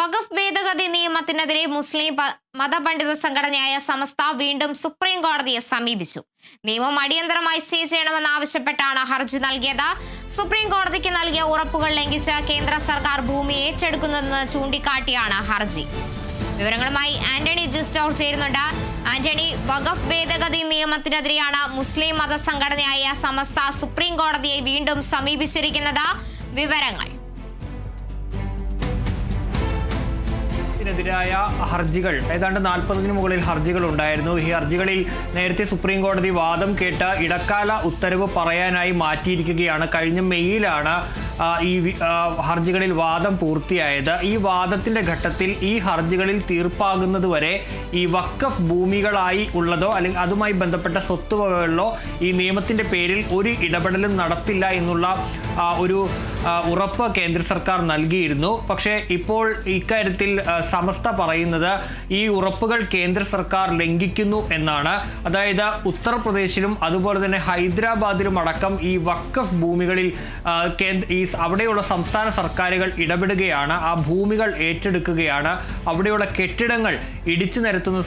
വഖഫ് ഭേദഗതി നിയമത്തിനെതിരെ മുസ്ലിം മതപണ്ഡിത സംഘടനയായ സമസ്ത വീണ്ടും സുപ്രീം കോടതിയെ സമീപിച്ചു. നിയമം അടിയന്തരമായി സ്റ്റേ ചെയ്യണമെന്നാവശ്യപ്പെട്ടാണ് ഹർജി നൽകിയത്. സുപ്രീം കോടതിക്ക് നൽകിയ ഉറപ്പുകൾ ലംഘിച്ച് കേന്ദ്ര സർക്കാർ ഭൂമി ഏറ്റെടുക്കുന്നതെന്ന് ചൂണ്ടിക്കാട്ടിയാണ് ഹർജി. വിവരങ്ങളുമായി ആന്റണി ജിസ്റ്റോർ ചേരുന്നുണ്ട്. ആന്റണി, വഖഫ് ഭേദഗതി നിയമത്തിനെതിരെയാണ് മുസ്ലിം മത സംഘടനയായ സമസ്ത സുപ്രീം കോടതിയെ വീണ്ടും സമീപിച്ചിരിക്കുന്നത്. വിവരങ്ങൾ. െതിരായ ഹർജികൾ ഏതാണ്ട് 40-ന് മുകളിൽ ഹർജികൾ ഉണ്ടായിരുന്നു. ഈ ഹർജികളിൽ നേരത്തെ സുപ്രീം കോടതി വാദം കേട്ട് ഇടക്കാല ഉത്തരവ് പറയാനായി മാറ്റിയിരിക്കുകയാണ്. കഴിഞ്ഞ മെയ്യിലാണ് ഈ ഹർജികളിൽ വാദം പൂർത്തിയായത്. ഈ വാദത്തിന്റെ ഘട്ടത്തിൽ ഈ ഹർജികളിൽ തീർപ്പാകുന്നതുവരെ ഈ വഖഫ് ഭൂമികളായി ഉള്ളതോ അല്ലെങ്കിൽ അതുമായി ബന്ധപ്പെട്ട സ്വത്തുവകകളിലോ ഈ നിയമത്തിന്റെ പേരിൽ ഒരു ഇടപെടലും നടത്തില്ല എന്നുള്ള ഒരു ഉറപ്പ് കേന്ദ്ര സർക്കാർ നൽകിയിരുന്നു. പക്ഷേ ഇപ്പോൾ ഇക്കാര്യത്തിൽ സമസ്ത പറയുന്നത് ഈ ഉറപ്പുകൾ കേന്ദ്ര സർക്കാർ ലംഘിക്കുന്നു എന്നാണ്. അതായത് ഉത്തർപ്രദേശിലും അതുപോലെ തന്നെ ഹൈദരാബാദിലും അടക്കം ഈ വഖഫ് ഭൂമികളിൽ അവിടെയുള്ള സംസ്ഥാന സർക്കാരുകൾ ഇടപെടുകയാണ്, ആ ഭൂമികൾ ഏറ്റെടുക്കുകയാണ്, അവിടെയുള്ള കെട്ടിടങ്ങൾ ഇടിച്ചു നിരത്തുന്ന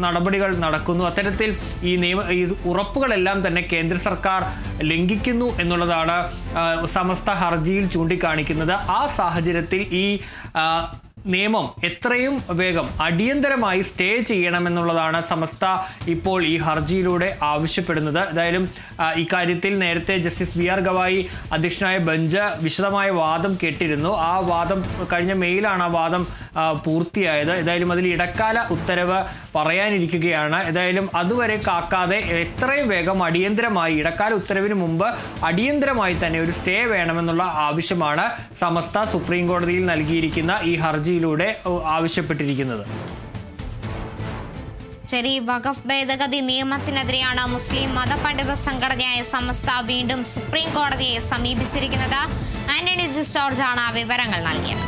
നടപടികൾ നടക്കുന്നു. അത്തരത്തിൽ ഈ ഉറപ്പുകളെല്ലാം തന്നെ കേന്ദ്ര സർക്കാർ ലംഘിക്കുന്നു എന്നുള്ളതാണ് സമസ്ത ഹർജിയിൽ ചൂണ്ടിക്കാണിക്കുന്നത്. ആ സാഹചര്യത്തിൽ ഈ നിയമം എത്രയും വേഗം അടിയന്തരമായി സ്റ്റേ ചെയ്യണമെന്നുള്ളതാണ് സമസ്ത ഇപ്പോൾ ഈ ഹർജിയിലൂടെ ആവശ്യപ്പെടുന്നത്. ഏതായാലും ഇക്കാര്യത്തിൽ നേരത്തെ ജസ്റ്റിസ് BR ഗവായി അധ്യക്ഷനായ ബെഞ്ച് വിശദമായ വാദം കേട്ടിരുന്നു. ആ വാദം കഴിഞ്ഞ മെയ്യിലാണ് ആ വാദം പൂർത്തിയായത്. ഏതായാലും അതിൽ ഇടക്കാല ഉത്തരവ് പറയാനിരിക്കുകയാണ്. ഏതായാലും അതുവരെ കാക്കാതെ എത്രയും വേഗം അടിയന്തരമായി ഇടക്കാല ഉത്തരവിന് മുമ്പ് അടിയന്തരമായി തന്നെ ഒരു സ്റ്റേ വേണമെന്നുള്ള ആവശ്യമാണ് സമസ്ത സുപ്രീം കോടതിയിൽ നൽകിയിരിക്കുന്ന ഈ ഹർജിയിലൂടെ ആവശ്യപ്പെട്ടിരിക്കുന്നത്. ശരി, വഖഫ് ഭേദഗതി നിയമത്തിനെതിരെയാണ് മുസ്ലിം മതപണ്ഡിത സംഘടനയായ സമസ്ത വീണ്ടും സുപ്രീം കോടതിയെ സമീപിച്ചിരിക്കുന്നത്. ആന്റണി ജോർജ് ആണ് വിവരങ്ങൾ നൽകിയത്.